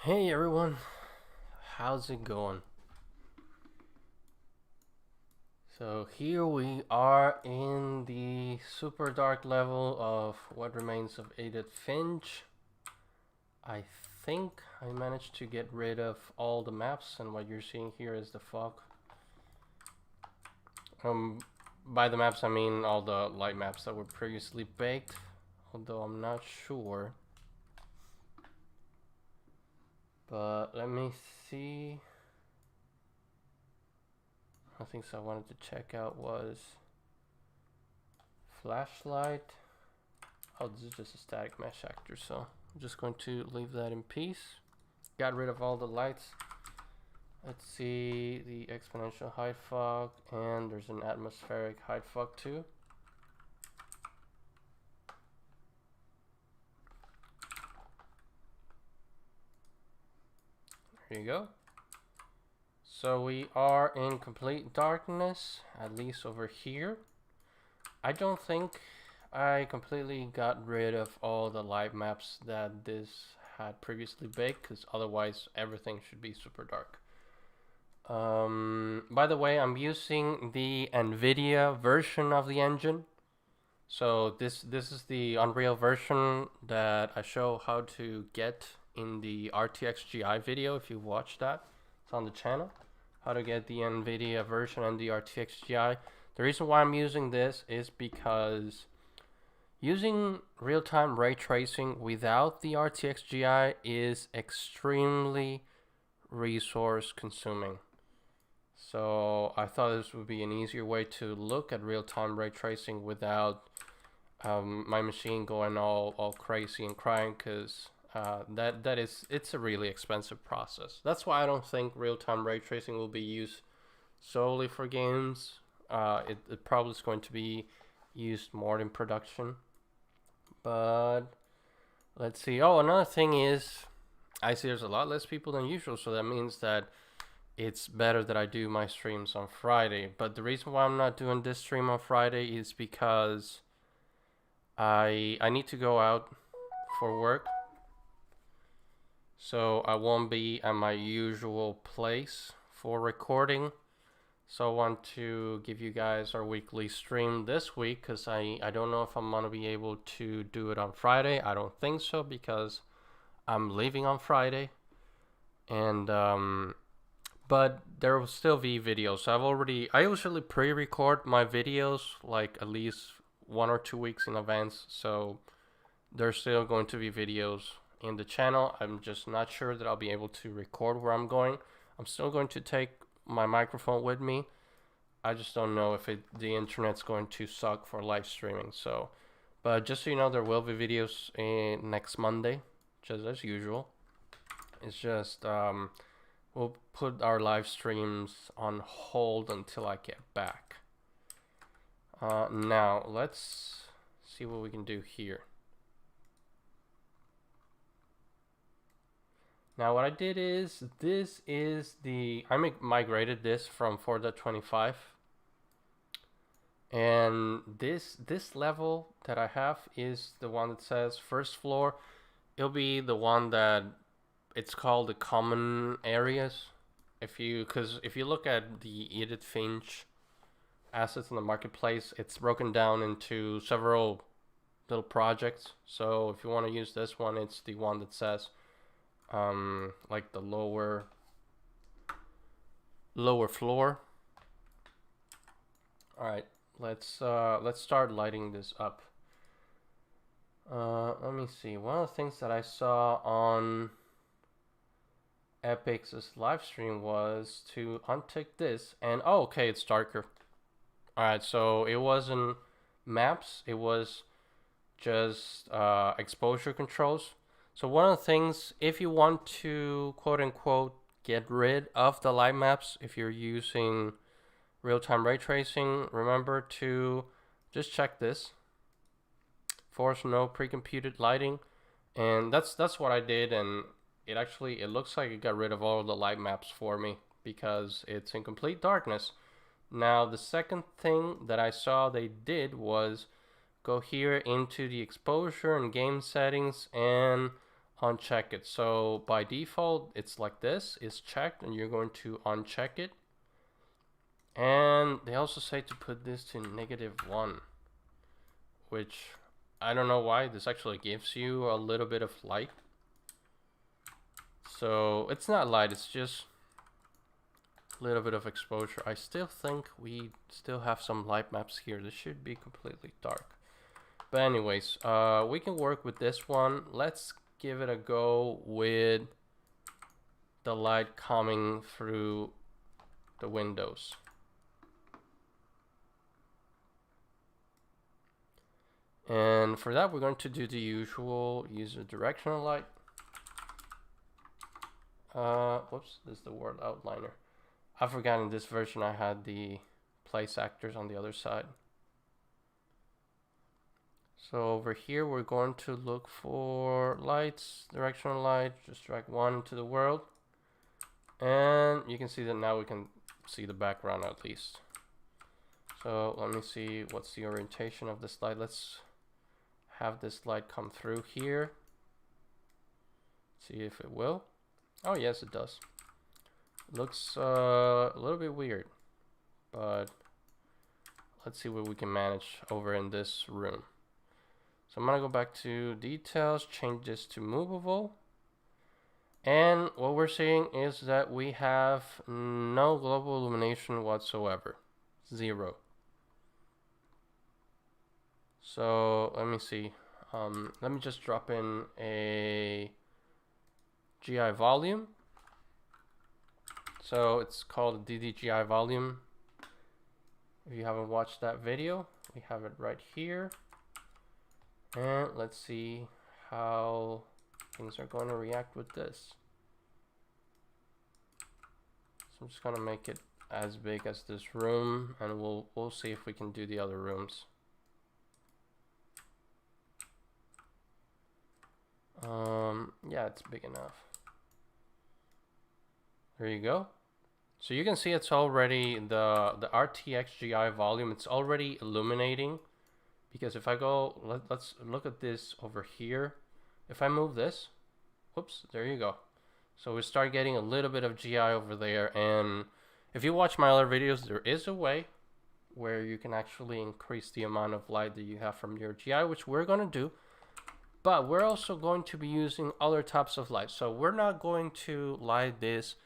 Hey everyone, how's it going? So here we are in the super dark level of What Remains of Edith Finch. I think I managed to get rid of all the maps, and what you're seeing here is the fog. By the maps I mean all the light maps that were previously baked, although I'm not sure. But let me see. Things I wanted to check out was flashlight. Oh, this is just a static mesh actor, so I'm just going to leave that in peace. Got rid of all the lights. Let's see the exponential height fog, and there's an atmospheric height fog too. There you go. So we are in complete darkness, at least over here. I don't think I completely got rid of all the light maps that this had previously baked, because otherwise everything should be super dark. By the way, I'm using the NVIDIA version of the engine. So this is the Unreal version that I show how to get in the RTXGI video. If you watch that, it's on the channel. How to get the NVIDIA version and the RTXGI. The reason why I'm using this is because using real-time ray tracing without the RTXGI is extremely resource consuming. So I thought this would be an easier way to look at real-time ray tracing without my machine going all crazy and crying, because it's a really expensive process. That's why I don't think real-time ray tracing will be used solely for games. It probably is going to be used more in production. But let's see. Oh, another thing is I see there's a lot less people than usual, so that means that it's better that I do my streams on Friday. But the reason why I'm not doing this stream on Friday is because I need to go out for work, so I won't be at my usual place for recording. So I want to give you guys our weekly stream this week, because I don't know if I'm gonna be able to do it on Friday. I don't think so, because I'm leaving on Friday, and but there will still be videos. So I usually pre-record my videos like at least 1 or 2 weeks in advance, so there's still going to be videos in the channel. I'm just not sure that I'll be able to record where I'm going. I'm still going to take my microphone with me. I just don't know if the internet's going to suck for live streaming. So, but just so you know, there will be videos next Monday, just as usual. It's just we'll put our live streams on hold until I get back. Now let's see what we can do here. Now what I did is, I migrated this from 4.25, and this level that I have is the one that says first floor. It'll be the one that it's called the common areas. Because if you look at the Edith Finch assets in the marketplace, it's broken down into several little projects. So if you want to use this one, it's the one that says like the lower floor. All right, let's start lighting this up. Let me see. One of the things that I saw on Epic's live stream was to untick this, and oh, okay, it's darker. All right, so it wasn't maps, it was just exposure controls. So one of the things, if you want to quote unquote get rid of the light maps, if you're using real-time ray tracing, remember to just check this, force no pre-computed lighting, and that's what I did, and it looks like it got rid of all the light maps for me because it's in complete darkness. Now the second thing that I saw they did was go here into the exposure and game settings and uncheck it. So by default, it's like this, it's checked, and you're going to uncheck it. And they also say to put this to -1, which I don't know why. This actually gives you a little bit of light. So it's not light, it's just a little bit of exposure. I still think we still have some light maps here. This should be completely dark. But anyways, we can work with this one. Let's give it a go with the light coming through the windows. And for that, we're going to do the usual, use a directional light. Whoops, this is the word outliner. I forgot in this version I had the place actors on the other side. So over here, we're going to look for lights, directional light, just drag one into the world. And you can see that now we can see the background at least. So let me see what's the orientation of this light. Let's have this light come through here. See if it will. Oh yes, it does. Looks a little bit weird, but let's see what we can manage over in this room. So I'm gonna go back to details, change this to movable. And what we're seeing is that we have no global illumination whatsoever, 0. So let me see. Let me just drop in a GI volume. So it's called DDGI volume. If you haven't watched that video, we have it right here. And let's see how things are going to react with this. So I'm just going to make it as big as this room, and we'll see if we can do the other rooms. Yeah, it's big enough. There you go. So you can see it's already the RTXGI volume. It's already illuminating, because if I go, let's look at this over here. If I move this, whoops, there you go. So we start getting a little bit of GI over there. And if you watch my other videos, there is a way where you can actually increase the amount of light that you have from your GI, which we're going to do. But we're also going to be using other types of light. So we're not going to light this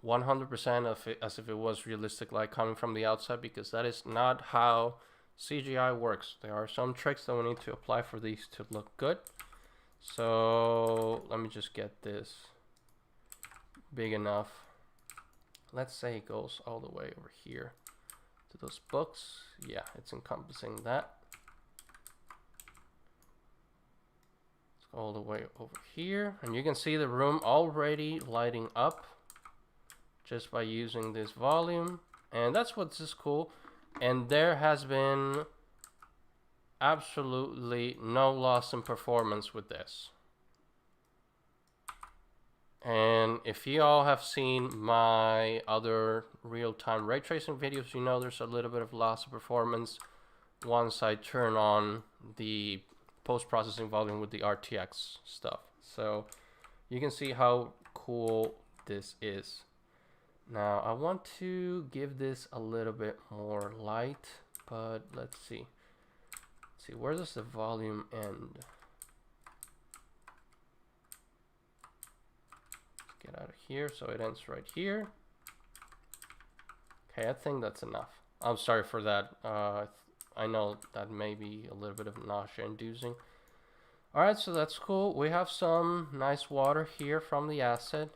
100% of it as if it was realistic light coming from the outside, because that is not how CGI works. There are some tricks that we need to apply for these to look good. So let me just get this big enough. Let's say it goes all the way over here to those books. Yeah, it's encompassing that. All the way over here, and you can see the room already lighting up just by using this volume, and that's what's is cool. And there has been absolutely no loss in performance with this. And if you all have seen my other real-time ray tracing videos, you know there's a little bit of loss of performance once I turn on the post-processing volume with the RTX stuff. So you can see how cool this is. Now I want to give this a little bit more light, but let's see. Where does the volume end? Let's get out of here. So it ends right here. Okay, I think that's enough. I'm sorry for that. I know that may be a little bit of nausea inducing. Alright, so that's cool. We have some nice water here from the asset.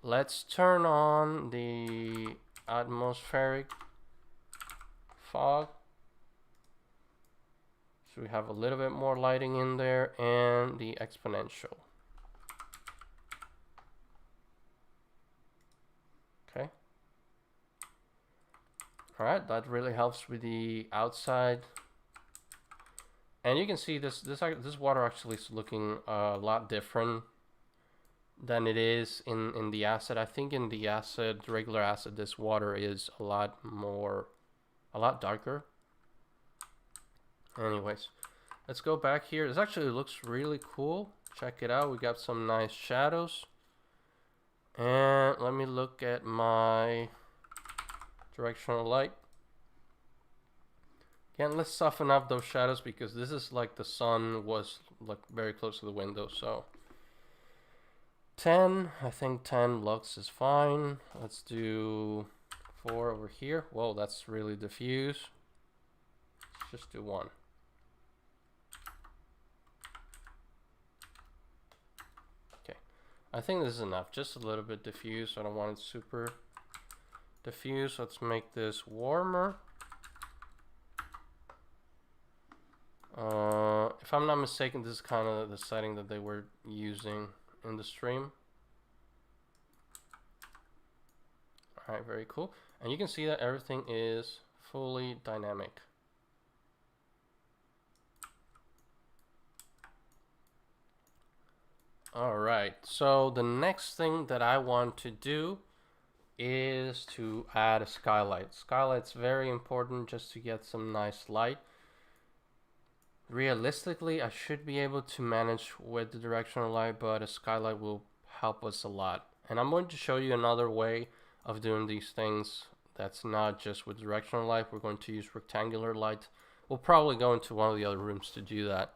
Let's turn on the atmospheric fog. So we have a little bit more lighting in there, and the exponential. Okay. Alright, that really helps with the outside. And you can see this water actually is looking a lot different than it is in the asset. I think in the asset, the regular asset, this water is a lot darker. Anyways, let's go back here. This actually looks really cool check it out. We got some nice shadows. And let me look at my directional light. Again, let's soften up those shadows because this is like the sun was like very close to the window. So 10, I think 10 lux is fine. Let's do 4 over here. Whoa, that's really diffuse. Let's just do 1. Okay, I think this is enough. Just a little bit diffuse. I don't want it super diffuse. Let's make this warmer. If I'm not mistaken, this is kind of the setting that they were using in the stream. Alright, very cool. And you can see that everything is fully dynamic. Alright, so the next thing that I want to do is to add a skylight. Skylight's very important just to get some nice light. Realistically, I should be able to manage with the directional light, but a skylight will help us a lot. And I'm going to show you another way of doing these things that's not just with directional light. We're going to use rectangular light. We'll probably go into one of the other rooms to do that.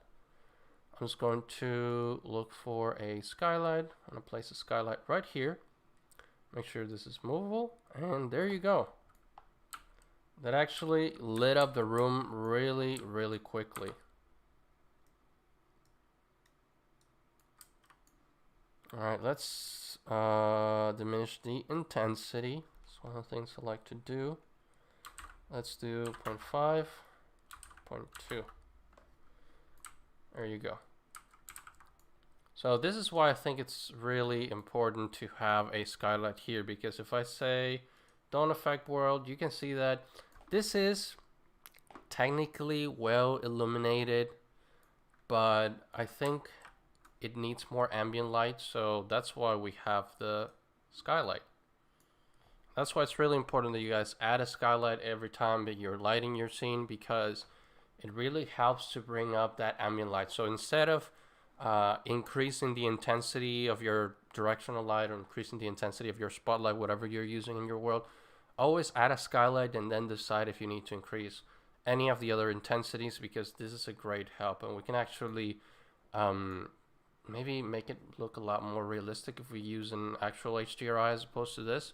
I'm just going to look for a skylight. I'm going to place a skylight right here. Make sure this is movable, and there you go. That actually lit up the room really, really quickly. Alright, let's diminish the intensity. It's one of the things I like to do. Let's do 0.5, 0.2. There you go. So this is why I think it's really important to have a skylight here, because if I say don't affect world, you can see that this is technically well illuminated, but I think it needs more ambient light, so that's why we have the skylight. That's why it's really important that you guys add a skylight every time that you're lighting your scene, because it really helps to bring up that ambient light. So instead of increasing the intensity of your directional light or increasing the intensity of your spotlight, whatever you're using in your world, always add a skylight and then decide if you need to increase any of the other intensities, because this is a great help, and we can actually maybe make it look a lot more realistic if we use an actual HDRI as opposed to this.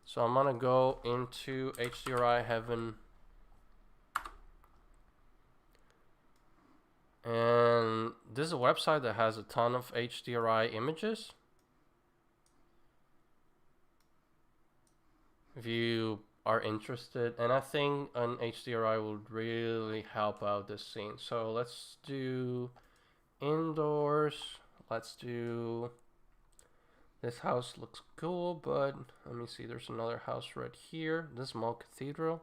So I'm gonna go into HDRI Heaven, and this is a website that has a ton of HDRI images. If you are interested, and I think an HDRI would really help out this scene. So let's do indoors. Let's do, this house looks cool, but let me see, there's another house right here. This small cathedral,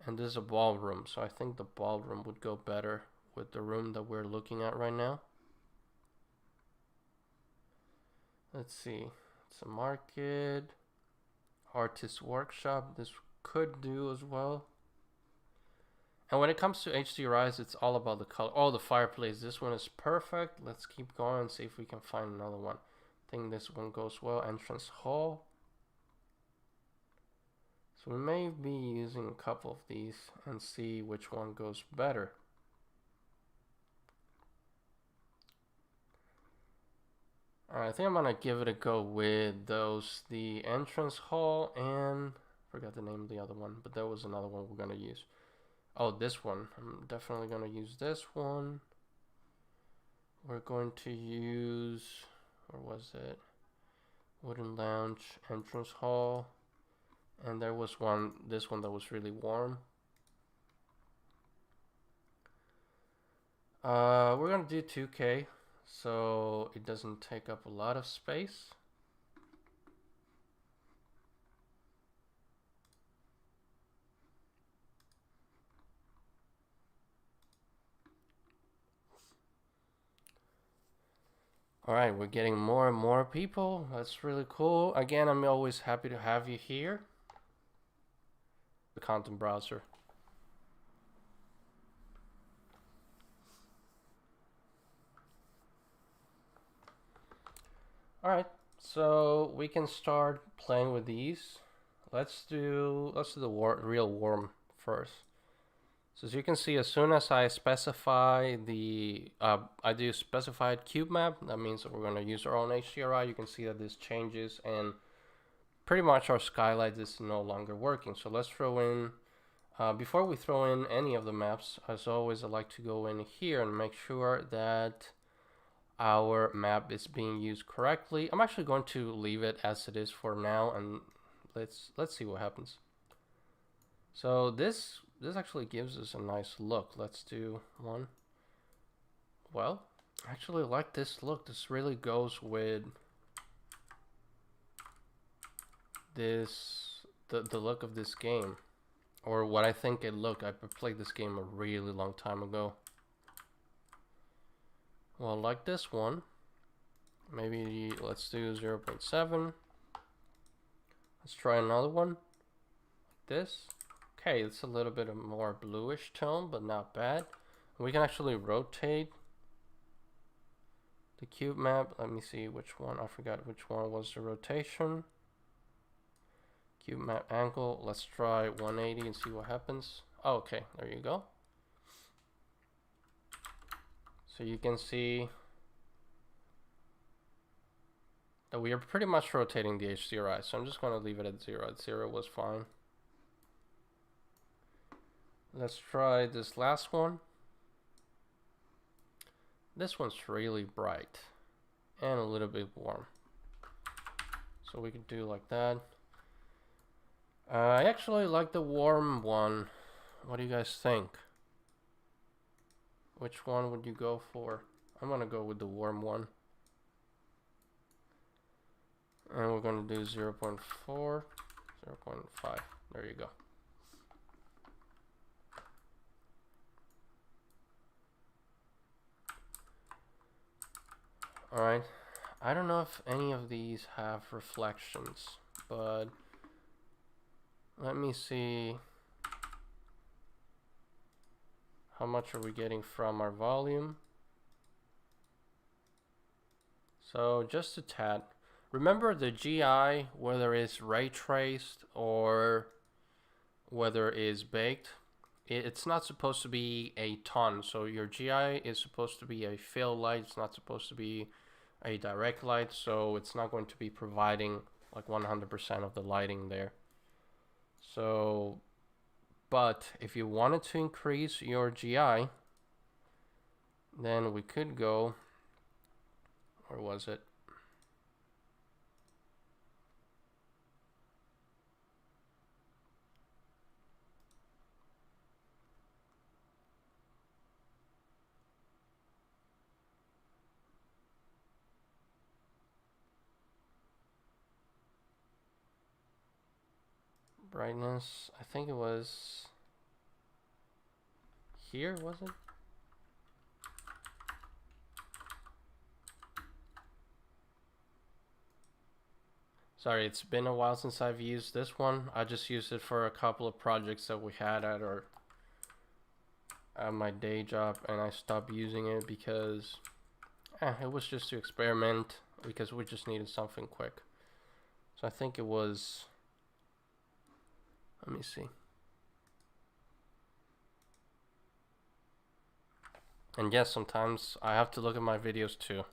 and this is a ballroom, so I think the ballroom would go better with the room that we're looking at right now. Let's see, it's a market, artist workshop, this could do as well. And when it comes to HDRIs, it's all about the color. Oh, the fireplace, this one is perfect. Let's keep going and see if we can find another one. I think this one goes well. Entrance hall. So we may be using a couple of these and see which one goes better. Alright, I think I'm gonna give it a go with those. The entrance hall and I forgot the name of the other one, but there was another one we're gonna use. Oh, this one. I'm definitely gonna use this one. We're going to use, where was it? Wooden lounge, entrance hall, and there was one, this one that was really warm. We're gonna do 2K, so it doesn't take up a lot of space. All right, we're getting more and more people. That's really cool. Again, I'm always happy to have you here. The content browser. All right, so we can start playing with these. Let's do the real worm first. So as you can see, as soon as I specify the I do specified cube map, that means that we're going to use our own HDRI. You can see that this changes, and pretty much our skylight is no longer working. So let's throw in before we throw in any of the maps, as always, I like to go in here and make sure that our map is being used correctly. I'm actually going to leave it as it is for now, and let's see what happens. So this actually gives us a nice look. Let's do one. Well, I actually like this look. This really goes with this the look of this game, or what I think it looked. I played this game a really long time ago. Well, like this one, maybe let's do 0.7. Let's try another one, like this. Okay, it's a little bit of more bluish tone, but not bad. We can actually rotate the cube map. Let me see which one. I forgot which one was the rotation. Cube map angle. Let's try 180 and see what happens. Oh, okay, there you go. So you can see that we are pretty much rotating the HDRI. So I'm just going to leave it at 0. At 0 was fine. Let's try this last one. This one's really bright and a little bit warm. So we could do like that. I actually like the warm one. What do you guys think? Which one would you go for? I'm gonna go with the warm one. And we're gonna do 0.4, 0.5. There you go. Alright. I don't know if any of these have reflections, but let me see. How much are we getting from our volume? So just a tad. Remember the GI, whether it's ray traced or whether it's baked, it's not supposed to be a ton. So your GI is supposed to be a fill light. It's not supposed to be a direct light. So it's not going to be providing like 100% of the lighting there. So, but if you wanted to increase your GI, then we could go, where was it? Brightness, I think it was here, was it? Sorry, it's been a while since I've used this one. I just used it for a couple of projects that we had at my day job, and I stopped using it because it was just to experiment, because we just needed something quick. So I think it was, let me see. And yes, sometimes I have to look at my videos too.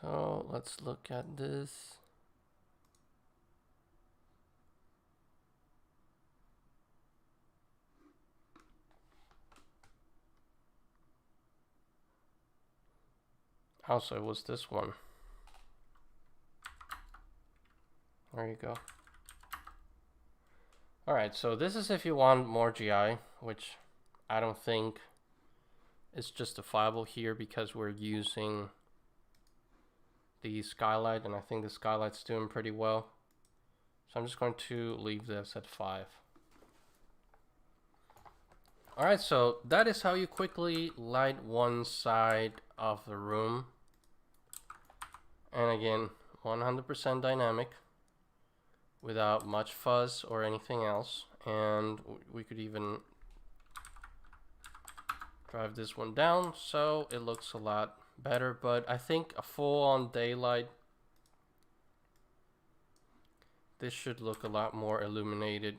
So let's look at this. Also, it was this one. There you go. Alright, so this is if you want more GI, which I don't think is justifiable here because we're using the Skylight, and I think the Skylight's doing pretty well. So I'm just going to leave this at 5. Alright, so that is how you quickly light one side of the room. And again, 100% dynamic without much fuzz or anything else. And we could even drive this one down so it looks a lot better. But I think a full-on daylight, this should look a lot more illuminated.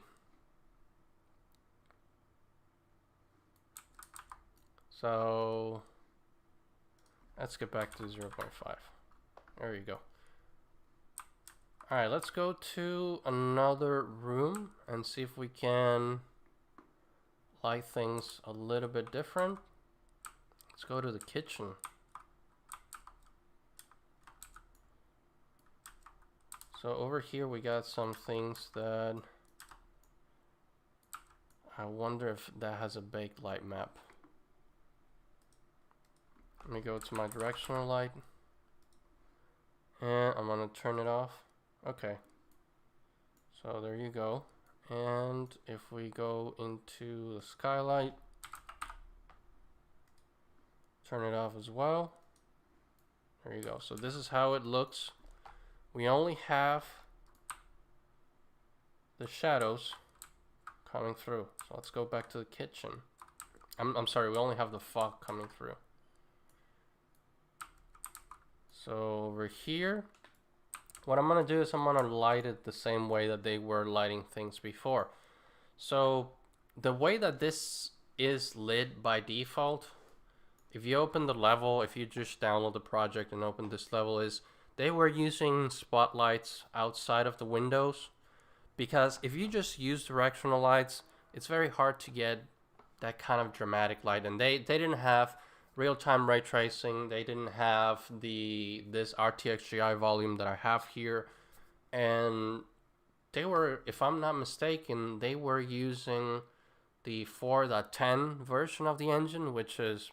So let's get back to 0.5. There you go. Alright, let's go to another room and see if we can light things a little bit different. Let's go to the kitchen. So over here we got some things that I wonder if that has a baked light map. Let me go to my directional light and I'm gonna turn it off. Okay, so there you go. And if we go into the skylight, turn it off as well. There you go. So this is how it looks. We only have the shadows coming through. So let's go back to the kitchen. I'm sorry, we only have the fog coming through. So over here, what I'm gonna do is I'm gonna light it the same way that they were lighting things before. So the way that this is lit by default, if you open the level, if you just download the project and open this level, is they were using spotlights outside of the windows, because if you just use directional lights, it's very hard to get that kind of dramatic light. And they didn't have real-time ray tracing, they didn't have this RTXGI volume that I have here, and they were, if I'm not mistaken, they were using the 4.10 version of the engine, which is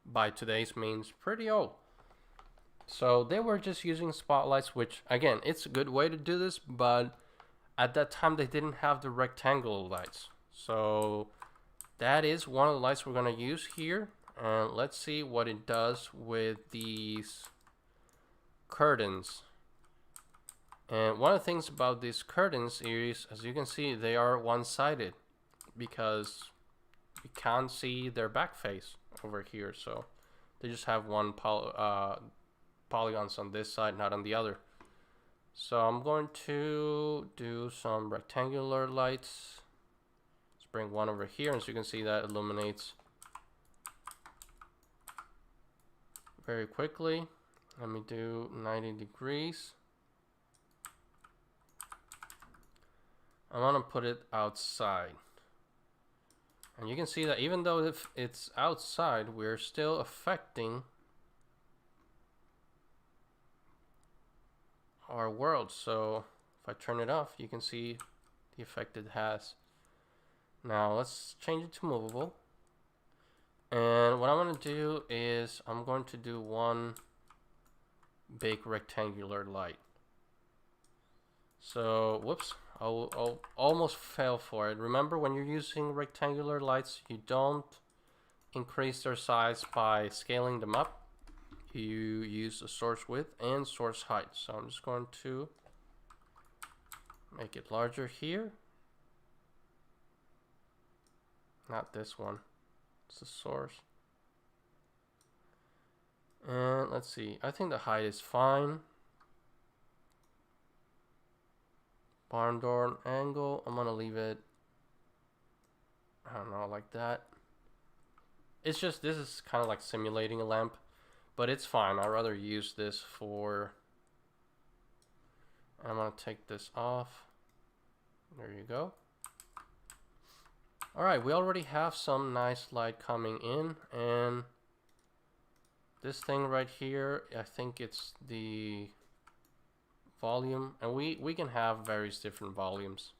by today's means pretty old. So they were just using spotlights, which again, it's a good way to do this, but at that time they didn't have the rectangular lights. So that is one of the lights we're going to use here. And let's see what it does with these curtains. And one of the things about these curtains is, as you can see, they are one-sided because we can't see their back face over here. So they just have one polygons on this side, not on the other. So I'm going to do some rectangular lights. Let's bring one over here, and so you can see that illuminates very quickly. Let me do 90 degrees. I'm gonna put it outside. And you can see that even though if it's outside, we're still affecting our world. So if I turn it off, you can see the effect it has. Now let's change it to movable. And what I'm going to do is I'm going to do one big rectangular light. So, whoops, I'll almost fell for it. Remember, when you're using rectangular lights, you don't increase their size by scaling them up. You use the source width and source height. So I'm just going to make it larger here. Not this one. It's the source. And let's see, I think the height is fine. Barn door angle, I'm gonna leave it, I don't know, like that. It's just, this is kind of like simulating a lamp, but it's fine. I'd rather use this for, and I'm gonna take this off. There you go. Alright, we already have some nice light coming in, and this thing right here, I think it's the volume, and we can have various different volumes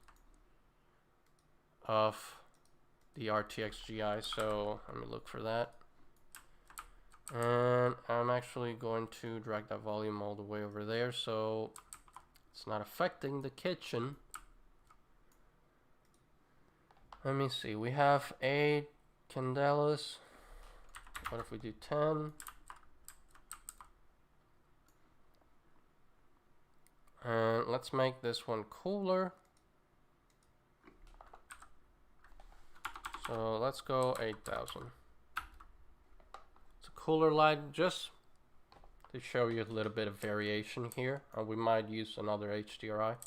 of the RTXGI, so let me look for that. And I'm actually going to drag that volume all the way over there, so It's not affecting the kitchen. Let me see. We have 8 candelas. What if we do 10? And let's make this one cooler. So let's go 8,000. It's a cooler light, just to show you a little bit of variation here. We might use another HDRI.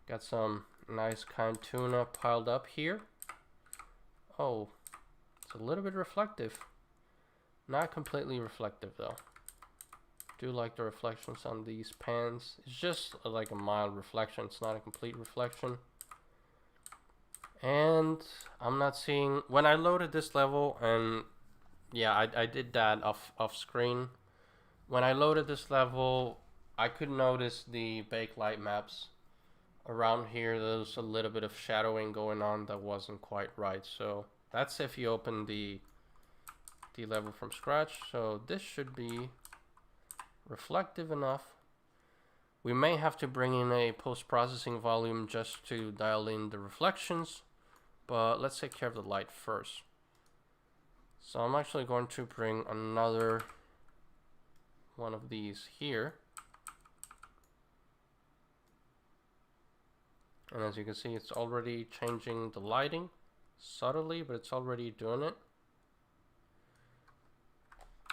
Got some nice kind tuna piled up here. Oh, it's a little bit reflective. Not completely reflective though. Do like the reflections on these pans. It's just like a mild reflection. It's not a complete reflection. And I'm not seeing, when I loaded this level, and yeah, I did that off screen. When I loaded this level, I could notice the backlight maps around here. There's a little bit of shadowing going on that wasn't quite right. So that's if you open the level from scratch. So this should be reflective enough. We may have to bring in a post-processing volume just to dial in the reflections, but let's take care of the light first. So I'm actually going to bring another one of these here. And as you can see, it's already changing the lighting subtly, but it's already doing it.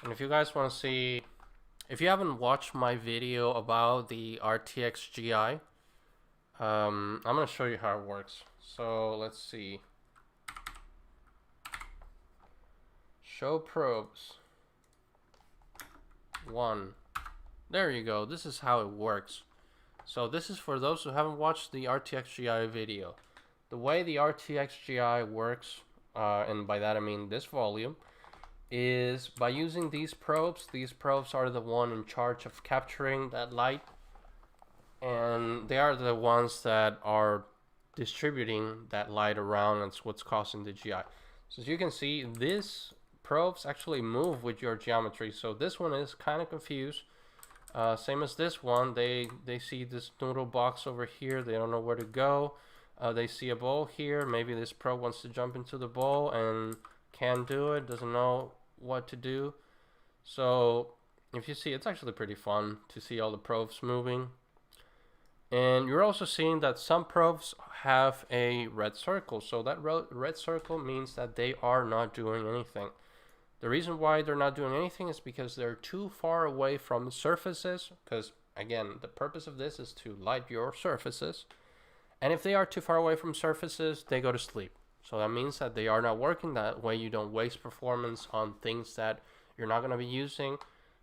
And if you guys want to see, if you haven't watched my video about the RTXGI, I'm going to show you how it works. So let's see. Show probes. 1. There you go. This is how it works. So this is for those who haven't watched the RTXGI video. The way the RTXGI works, and by that I mean this volume, is by using these probes. These probes are the one in charge of capturing that light, and they are the ones that are distributing that light around. That's what's causing the GI. So as you can see, these probes actually move with your geometry. So this one is kind of confused. Same as this one, they see this noodle box over here. They don't know where to go. They see a bowl here. Maybe this probe wants to jump into the bowl and can't do it, doesn't know what to do. So if you see, it's actually pretty fun to see all the probes moving. And you're also seeing that some probes have a red circle. So that red circle means that they are not doing anything. The reason why they're not doing anything is because they're too far away from surfaces. Because again, the purpose of this is to light your surfaces. And if they are too far away from surfaces, they go to sleep. So that means that they are not working. That way you don't waste performance on things that you're not going to be using.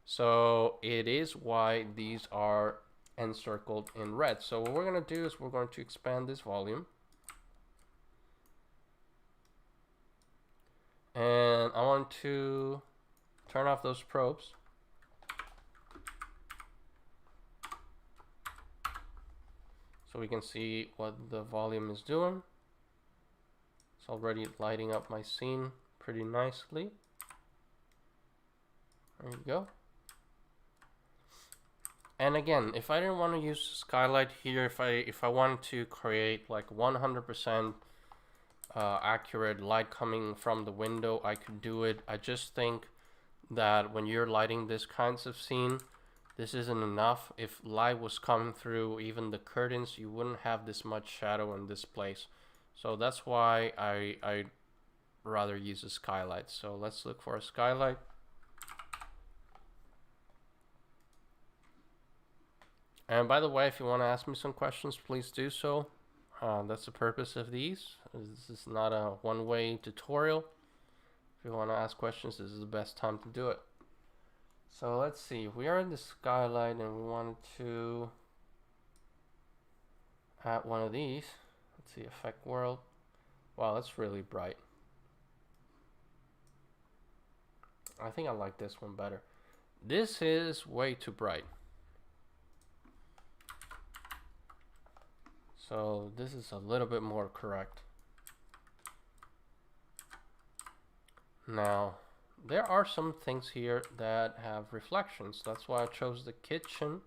So it is why these are encircled in red. So what we're going to do is we're going to expand this volume. And I want to turn off those probes. So we can see what the volume is doing. It's already lighting up my scene pretty nicely. There you go. And again, if I didn't want to use Skylight here, if I wanted to create like 100% accurate light coming from the window, I could do it. I just think that when you're lighting this kinds of scene, this isn't enough. If light was coming through even the curtains, you wouldn't have this much shadow in this place. So that's why I rather use a Skylight. So let's look for a Skylight. And by the way, if you want to ask me some questions, please do so. That's the purpose of these. This is not a one-way tutorial. If you want to ask questions, this is the best time to do it. So let's see. We are in the Skylight and we wanted to add one of these. Let's see, effect world. Wow, that's really bright. I think I like this one better. This is way too bright. So this is a little bit more correct. Now, there are some things here that have reflections. That's why I chose the kitchen.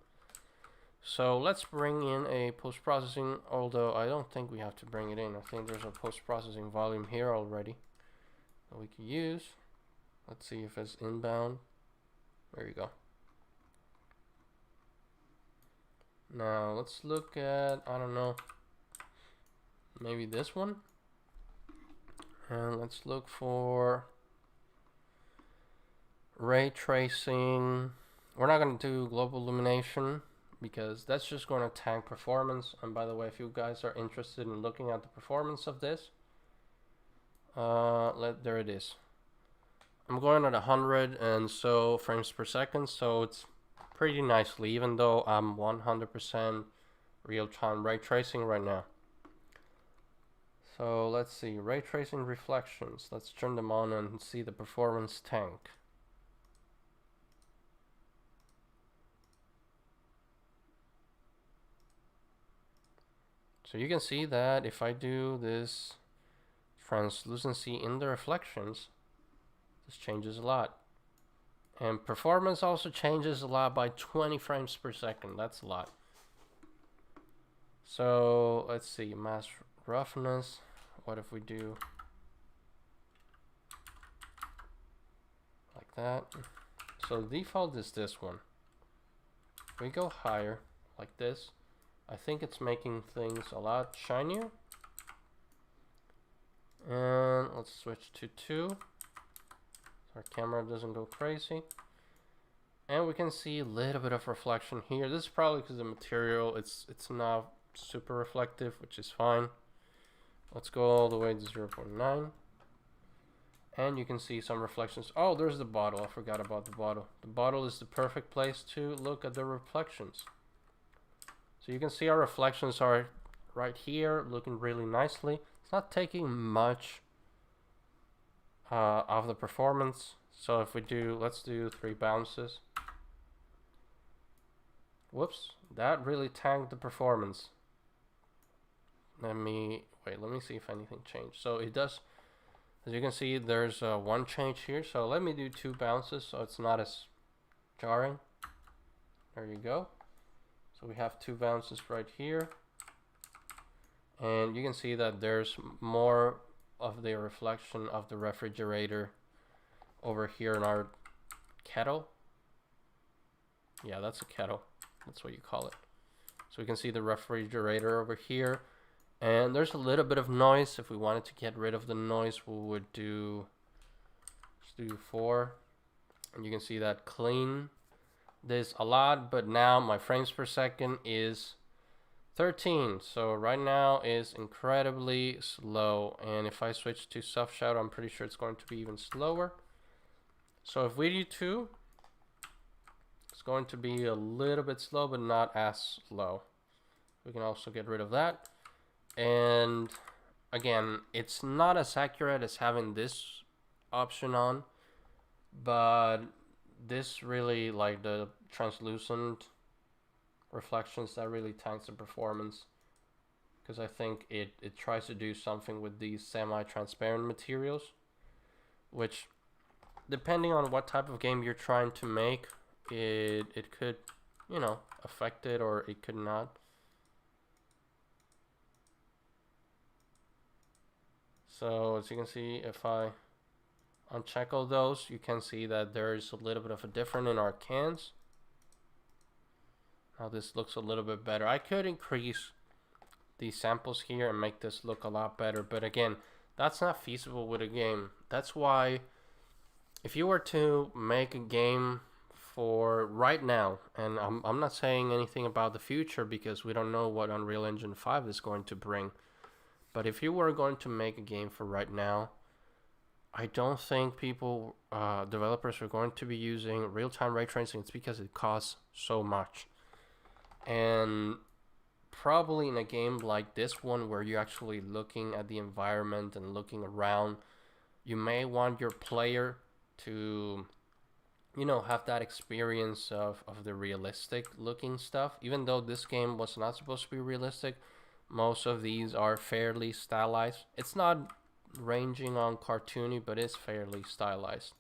So let's bring in a post-processing, although I don't think we have to bring it in. I think there's a post-processing volume here already that we can use. Let's see if it's inbound. There you go. Now let's look at, I don't know, maybe this one. And let's look for ray tracing. We're not going to do global illumination because that's just going to tank performance. And by the way, if you guys are interested in looking at the performance of this, there it is. I'm going at 100 and so frames per second, so it's pretty nicely, even though I'm 100% real-time ray tracing right now. So let's see, ray tracing reflections. Let's turn them on and see the performance tank. So you can see that if I do this translucency in the reflections, this changes a lot. And performance also changes a lot by 20 frames per second. That's a lot. So let's see, mass roughness. What if we do like that? So the default is this one. If we go higher like this, I think it's making things a lot shinier. And let's switch to 2 so our camera doesn't go crazy. And we can see a little bit of reflection here. This is probably because the material, it's not super reflective, which is fine. Let's go all the way to 0.9. And you can see some reflections. Oh, there's the bottle. I forgot about the bottle. The bottle is the perfect place to look at the reflections. So you can see our reflections are right here, looking really nicely. It's not taking much of the performance. So if we do, let's do 3 bounces. Whoops, that really tanked the performance. Let me see if anything changed. So it does, as you can see, there's one change here. So let me do 2 bounces so it's not as jarring. There you go. So we have 2 bounces right here. And you can see that there's more of the reflection of the refrigerator over here in our kettle. Yeah, that's a kettle. That's what you call it. So we can see the refrigerator over here. And there's a little bit of noise. If we wanted to get rid of the noise, we would do, let's do 4. And you can see that clean this a lot, but now my frames per second is 13. So right now is incredibly slow. And if I switch to soft shadow, I'm pretty sure it's going to be even slower. So if we do 2, it's going to be a little bit slow, but not as slow. We can also get rid of that. And again, it's not as accurate as having this option on, but this really, like the translucent reflections, that really tanks the performance, because I think it tries to do something with these semi-transparent materials, which, depending on what type of game you're trying to make, it could, you know, affect it, or it could not. So as you can see, if I uncheck all those, you can see that there's a little bit of a difference in our cans. Now this looks a little bit better. I could increase these samples here and make this look a lot better, but again, that's not feasible with a game. That's why if you were to make a game for right now, and I'm not saying anything about the future because we don't know what Unreal Engine 5 is going to bring, but if you were going to make a game for right now, I don't think developers are going to be using real-time ray tracing. It's because it costs so much. And probably in a game like this one, where you're actually looking at the environment and looking around, you may want your player to, you know, have that experience of the realistic looking stuff. Even though this game was not supposed to be realistic, most of these are fairly stylized. It's not ranging on cartoony, but it's fairly stylized.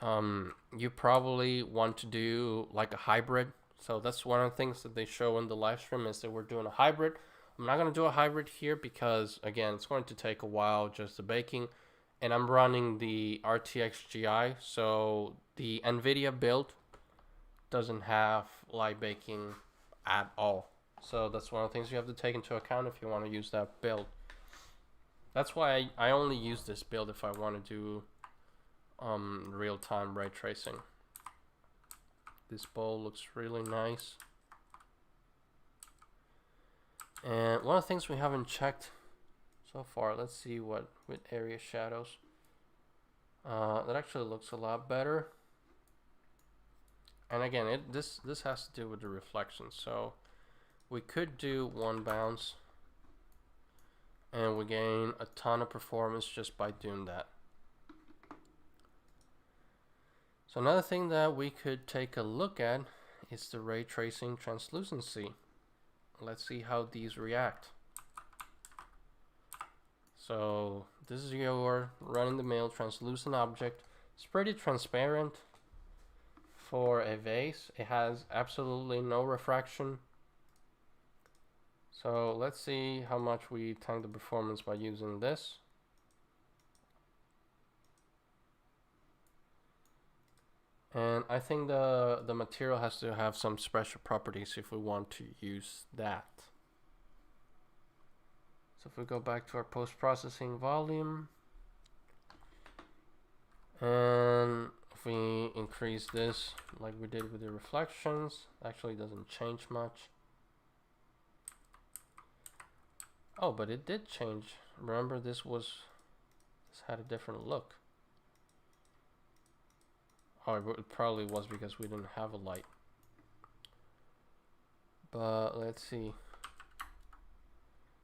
You probably want to do like a hybrid So that's one of the things that they show in the live stream, is that we're doing a hybrid. I'm not going to do a hybrid here because, again, it's going to take a while, just the baking. And I'm running the RTXGI, so the NVIDIA build doesn't have live baking at all. So that's one of the things you have to take into account if you want to use that build. That's why I only use this build if I want to do real-time ray tracing. This bowl looks really nice. And one of the things we haven't checked so far, let's see what with area shadows. That actually looks a lot better. And again, this has to do with the reflection. So we could do one bounce, and we gain a ton of performance just by doing that. So another thing that we could take a look at is the ray tracing translucency. Let's see how these react. So this is your run-in-the-mill translucent object. It's pretty transparent for a vase. It has absolutely no refraction. So let's see how much we tank the performance by using this. And I think the material has to have some special properties if we want to use that. So if we go back to our post-processing volume, and if we increase this like we did with the reflections, actually doesn't change much. Oh, but it did change. Remember, this had a different look. Oh, it probably was because we didn't have a light. But let's see.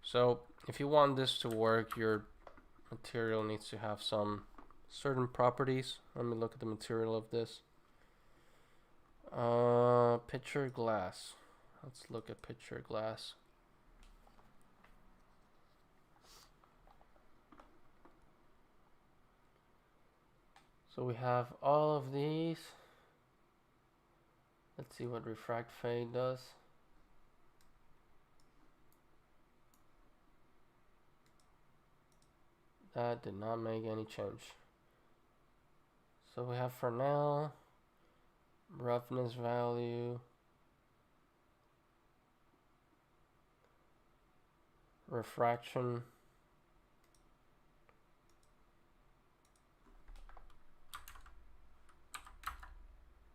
So if you want this to work, your material needs to have some certain properties. Let me look at the material of this. Picture glass. Let's look at picture glass. So we have all of these. Let's see what refract fade does. That did not make any change. So we have for now roughness value, refraction,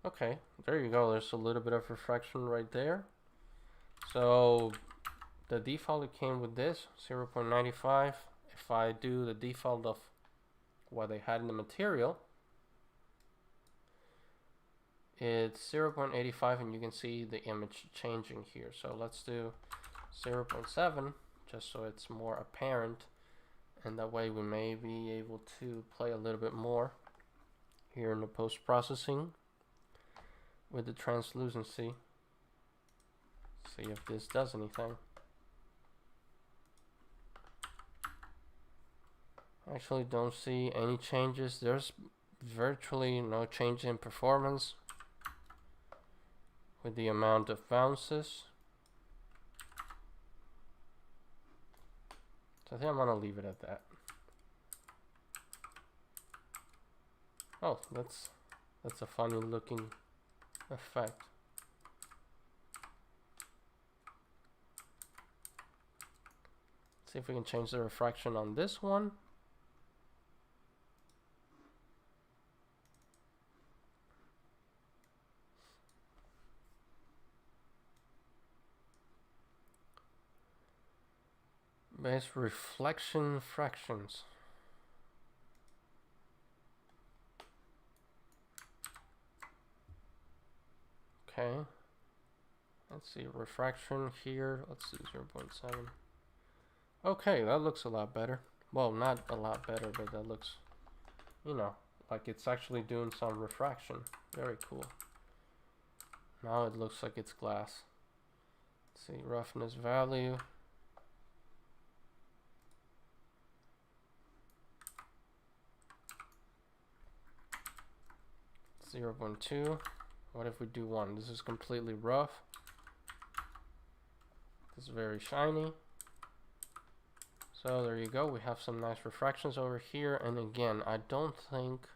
okay, there you go. There's a little bit of refraction right there. So the default, it came with this 0.95. If I do the default of what they had in the material, it's 0.85, and you can see the image changing here. So let's do 0.7 just so it's more apparent, and that way we may be able to play a little bit more here in the post-processing with the translucency. See if this does anything. Actually don't see any changes. There's virtually no change in performance with the amount of bounces. So I think I'm gonna leave it at that. Oh, that's a funny looking effect. Let's see if we can change the refraction on this one. Base reflection fractions. Okay. Let's see, refraction here. Let's do 0.7. Okay, that looks a lot better. Well, not a lot better, but that looks, you know, like it's actually doing some refraction. Very cool. Now it looks like it's glass. Let's see, roughness value. 0.2. What if we do 1? This is completely rough. This is very shiny. So there you go. We have some nice refractions over here. And again, I don't think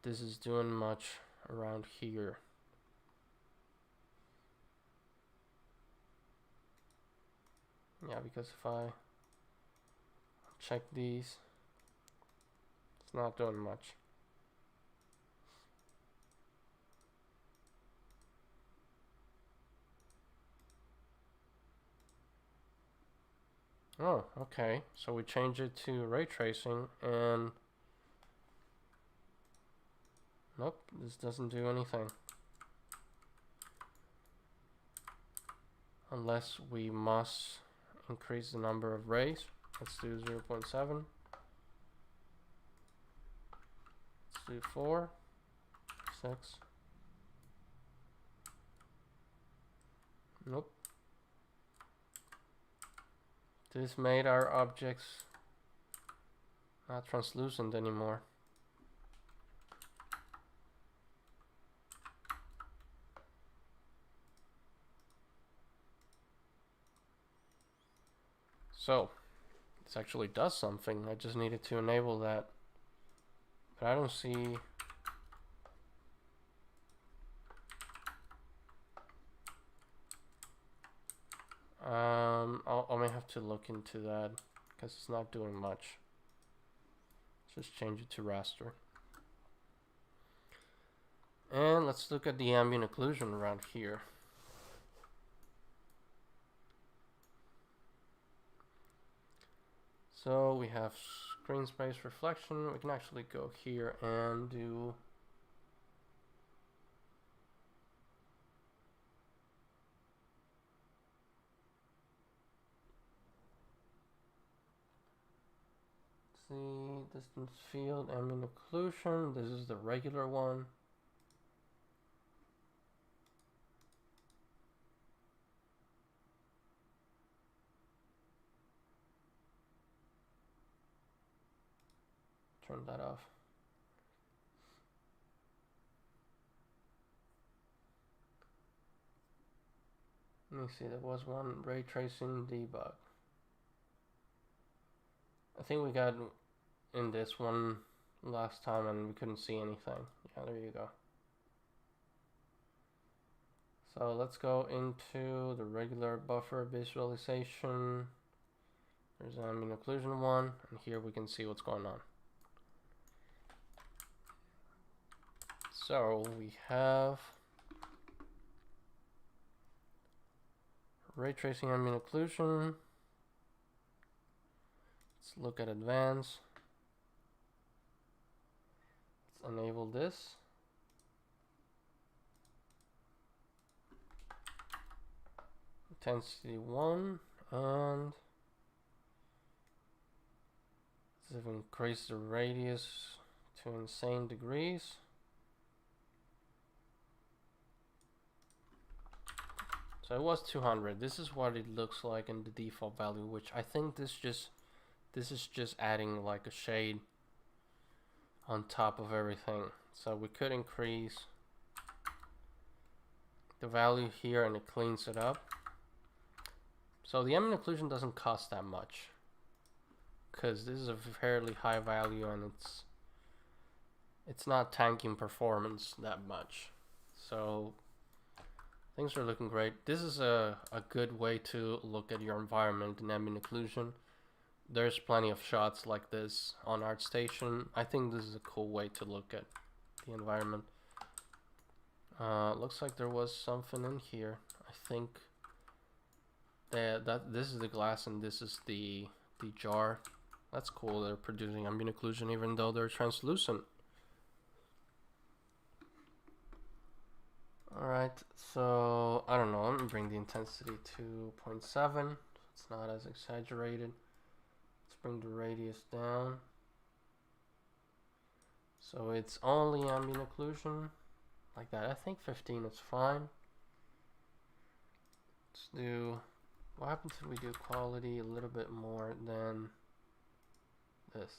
this is doing much around here. Yeah, because if I check these, it's not doing much. Oh, okay. So we change it to ray tracing and nope, this doesn't do anything. Unless we must increase the number of rays. Let's do 0.7. Let's do 4, 6. Nope. This made our objects not translucent anymore. So this actually does something. I just needed to enable that, but I don't see. I may have to look into that because it's not doing much. Let's just change it to raster. And let's look at the ambient occlusion around here. So we have screen space reflection. We can actually go here and do distance field, ambient occlusion. This is the regular one. Turn that off. Let me see, there was one ray tracing debug. I think we got in this one last time and we couldn't see anything. Yeah, there you go. So let's go into the regular buffer visualization. There's ambient occlusion one, and here we can see what's going on. So we have ray tracing ambient occlusion. Let's look at advanced. Let's enable this. Intensity 1, and let's increase the radius to insane degrees. So it was 200. This is what it looks like in the default value, which I think this is just adding like a shade on top of everything. So we could increase the value here and it cleans it up. So the ambient occlusion doesn't cost that much because this is a fairly high value and it's not tanking performance that much. So things are looking great. This is a good way to look at your environment in ambient occlusion. There's plenty of shots like this on ArtStation. I think this is a cool way to look at the environment. Looks like there was something in here. I think that this is the glass and this is the jar. That's cool. They're producing ambient occlusion even though they're translucent. Alright, so I don't know, let me bring the intensity to 0.7. It's not as exaggerated. Let's bring the radius down. So it's only ambient occlusion, like that. I think 15 is fine. Let's do, what happens if we do quality a little bit more than this?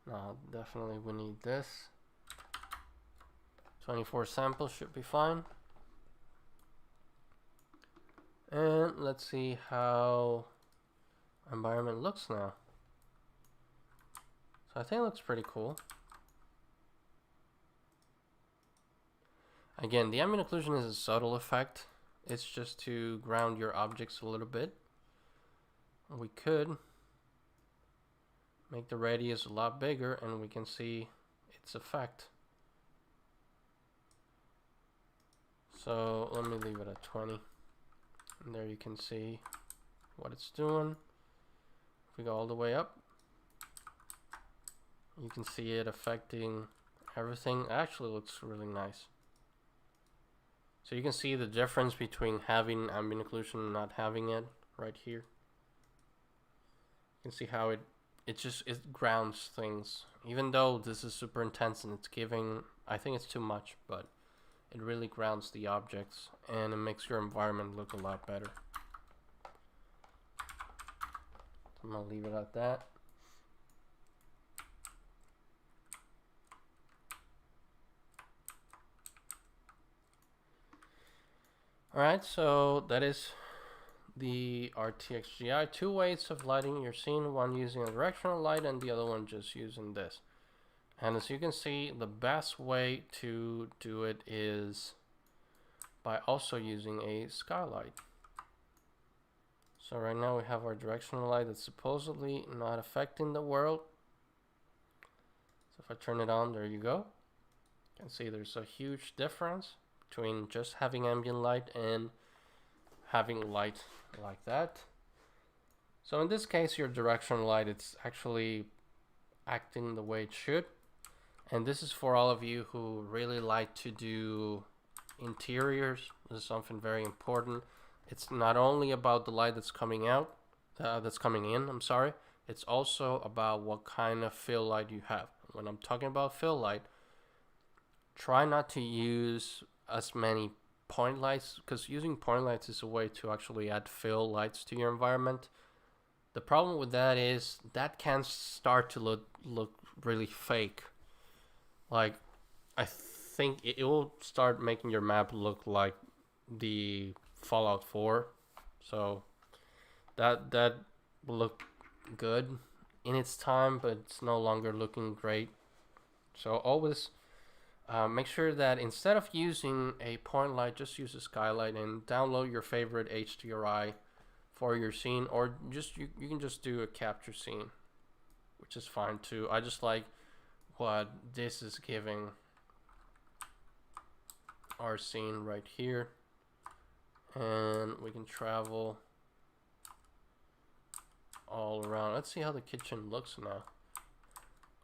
No, definitely we need this. 24 samples should be fine. And let's see how environment looks now. So I think it looks pretty cool. Again, the ambient occlusion is a subtle effect. It's just to ground your objects a little bit. We could make the radius a lot bigger and we can see its effect. So let me leave it at 20. And there you can see what it's doing. If we go all the way up, you can see it affecting everything. It actually looks really nice. So you can see the difference between having ambient occlusion and not having it right here. You can see how it grounds things. Even though this is super intense and it's giving, I think it's too much, but it really grounds the objects and it makes your environment look a lot better. I'm gonna leave it at that. Alright, so that is the RTXGI. Two ways of lighting your scene, one using a directional light and the other one just using this. And as you can see, the best way to do it is by also using a skylight. So right now we have our directional light that's supposedly not affecting the world. So if I turn it on, there you go. You can see there's a huge difference between just having ambient light and having light like that. So in this case, your directional light, it's actually acting the way it should. And this is for all of you who really like to do interiors. This is something very important. It's not only about the light that's coming out, that's coming in, I'm sorry. It's also about what kind of fill light you have. When I'm talking about fill light, try not to use as many point lights, because using point lights is a way to actually add fill lights to your environment. The problem with that is that can start to look really fake. Like, I think it will start making your map look like the Fallout 4. So that will look good in its time, but it's no longer looking great. So always make sure that instead of using a point light, just use a skylight and download your favorite HDRI for your scene, or just you can just do a capture scene, which is fine too. I just like what this is giving our scene right here, and we can travel all around. Let's see how the kitchen looks now.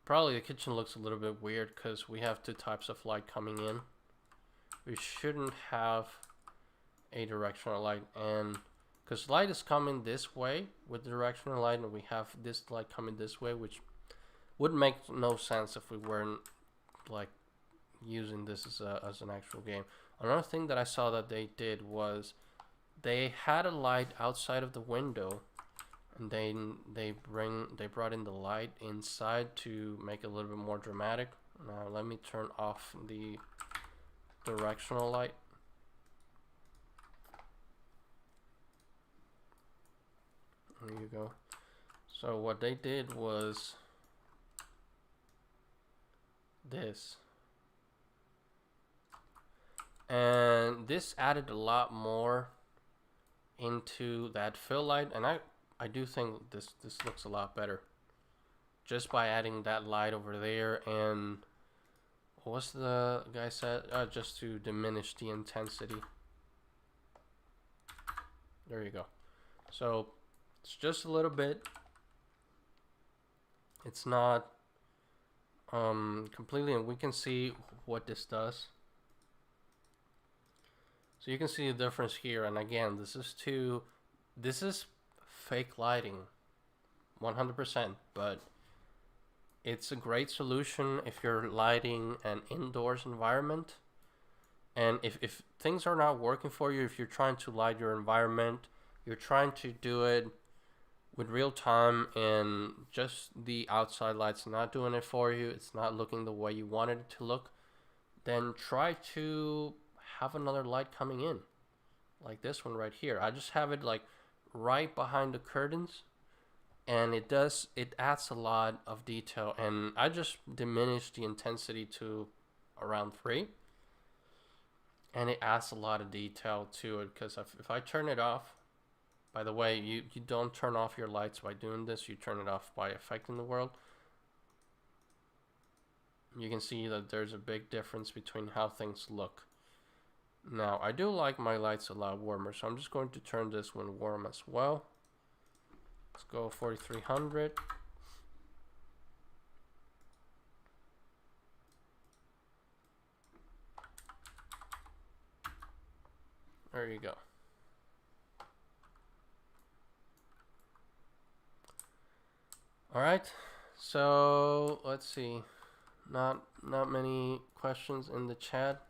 Probably the kitchen looks a little bit weird because we have two types of light coming in. We shouldn't have a directional light, and because light is coming this way with the directional light, and we have this light coming this way, which would make no sense if we weren't like using this as an actual game. Another thing that I saw that they did was they had a light outside of the window, and they brought in the light inside to make it a little bit more dramatic. Now let me turn off the directional light. There you go. So what they did was this, and this added a lot more into that fill light, and I do think this looks a lot better just by adding that light over there. And what's the guy said? Just to diminish the intensity. There you go. So it's just a little bit. It's not completely, and we can see what this does. So you can see the difference here, and again, this is fake lighting 100%, but it's a great solution if you're lighting an indoors environment. And if things are not working for you, if you're trying to light your environment, you're trying to do it with real time, and just the outside light's not doing it for you, it's not looking the way you wanted it to look, then try to have another light coming in, like this one right here. I just have it like right behind the curtains, and it adds a lot of detail, and I just diminished the intensity to around 3, and it adds a lot of detail to it. Because if I turn it off, by the way, you don't turn off your lights by doing this, you turn it off by affecting the world. You can see that there's a big difference between how things look. Now, I do like my lights a lot warmer, so I'm just going to turn this one warm as well. Let's go 4300. There you go. All right, so let's see. Not many questions in the chat,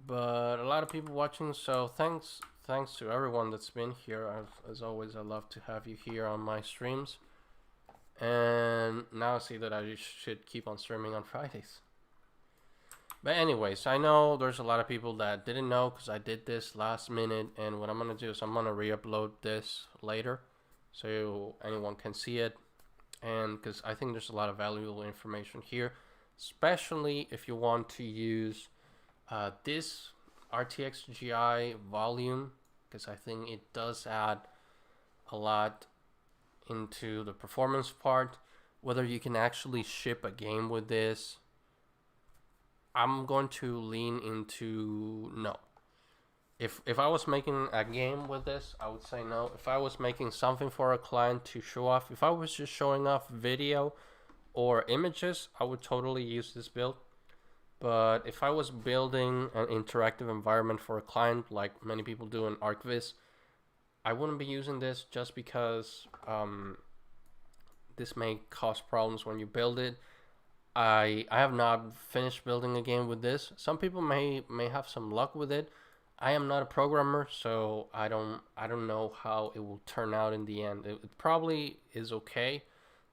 but a lot of people watching. So thanks to everyone that's been here. As always, I love to have you here on my streams. And now I see that I should keep on streaming on Fridays. But anyways, I know there's a lot of people that didn't know because I did this last minute. And what I'm gonna do is I'm gonna re-upload this later, so anyone can see it. And because I think there's a lot of valuable information here, especially if you want to use this RTXGI volume, because I think it does add a lot into the performance part. Whether you can actually ship a game with this, I'm going to lean into no. If I was making a game with this, I would say no. If I was making something for a client to show off, if I was just showing off video or images, I would totally use this build. But if I was building an interactive environment for a client, like many people do in ArcViz, I wouldn't be using this just because this may cause problems when you build it. I have not finished building a game with this. Some people may have some luck with it. I am not a programmer, so I don't know how it will turn out in the end. It probably is okay.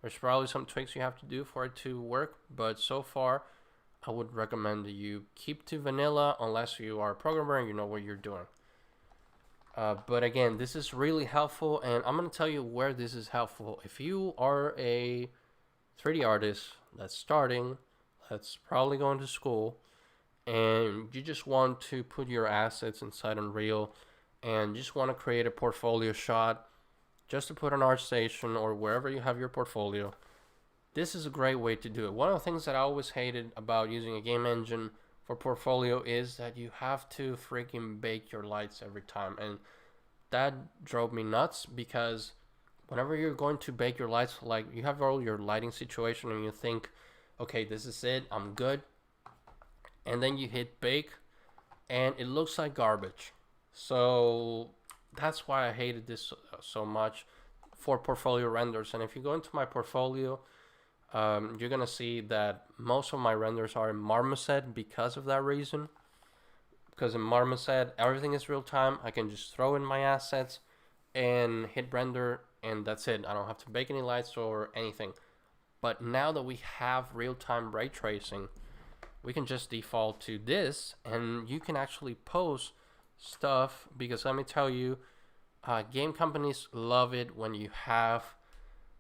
There's probably some tweaks you have to do for it to work, but so far, I would recommend that you keep to vanilla unless you are a programmer and you know what you're doing. But again, this is really helpful, and I'm going to tell you where this is helpful. If you are a 3D artist that's starting, that's probably going to school, and you just want to put your assets inside Unreal and just want to create a portfolio shot just to put on ArtStation or wherever you have your portfolio, this is a great way to do it. One of the things that I always hated about using a game engine for portfolio is that you have to freaking bake your lights every time, and that drove me nuts because whenever you're going to bake your lights, like you have all your lighting situation and you think, okay, this is it, I'm good. And then you hit bake and it looks like garbage. So that's why I hated this so much for portfolio renders. And if you go into my portfolio, you're gonna see that most of my renders are in Marmoset because of that reason. Because in Marmoset, everything is real time. I can just throw in my assets and hit render, and that's it. I don't have to bake any lights or anything. But now that we have real-time ray tracing, we can just default to this, and you can actually post stuff, because let me tell you, game companies love it when you have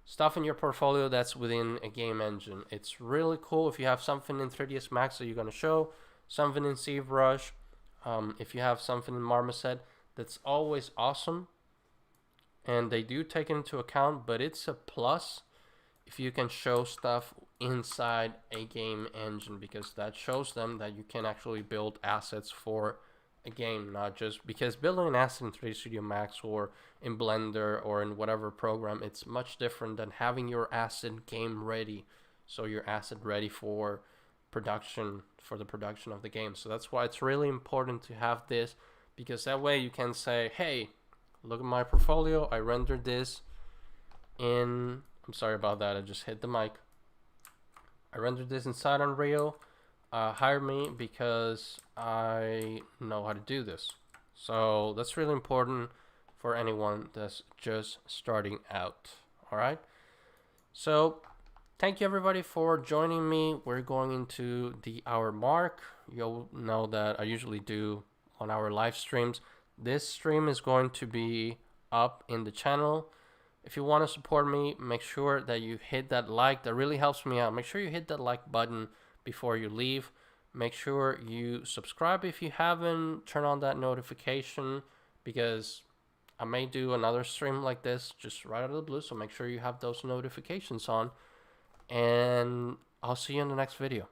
stuff in your portfolio that's within a game engine. It's really cool if you have something in 3ds Max that you're going to show, something in ZBrush, if you have something in Marmoset, that's always awesome, and they do take it into account, but it's a plus if you can show stuff inside a game engine, because that shows them that you can actually build assets for a game, not just because building an asset in 3D Studio Max or in Blender or in whatever program, it's much different than having your asset game ready, so your asset ready for production, for the production of the game. So that's why it's really important to have this, because that way you can say, hey, look at my portfolio, I rendered this in, I'm sorry about that, I just hit the mic. I rendered this inside Unreal. Hire me because I know how to do this. So that's really important for anyone that's just starting out. All right. So thank you everybody for joining me. We're going into the hour mark. You'll know that I usually do 1 hour live streams. This stream is going to be up in the channel. If you want to support me, make sure that you hit that like. That really helps me out. Make sure you hit that like button before you leave. Make sure you subscribe if you haven't. Turn on that notification, because I may do another stream like this just right out of the blue. So make sure you have those notifications on. And I'll see you in the next video.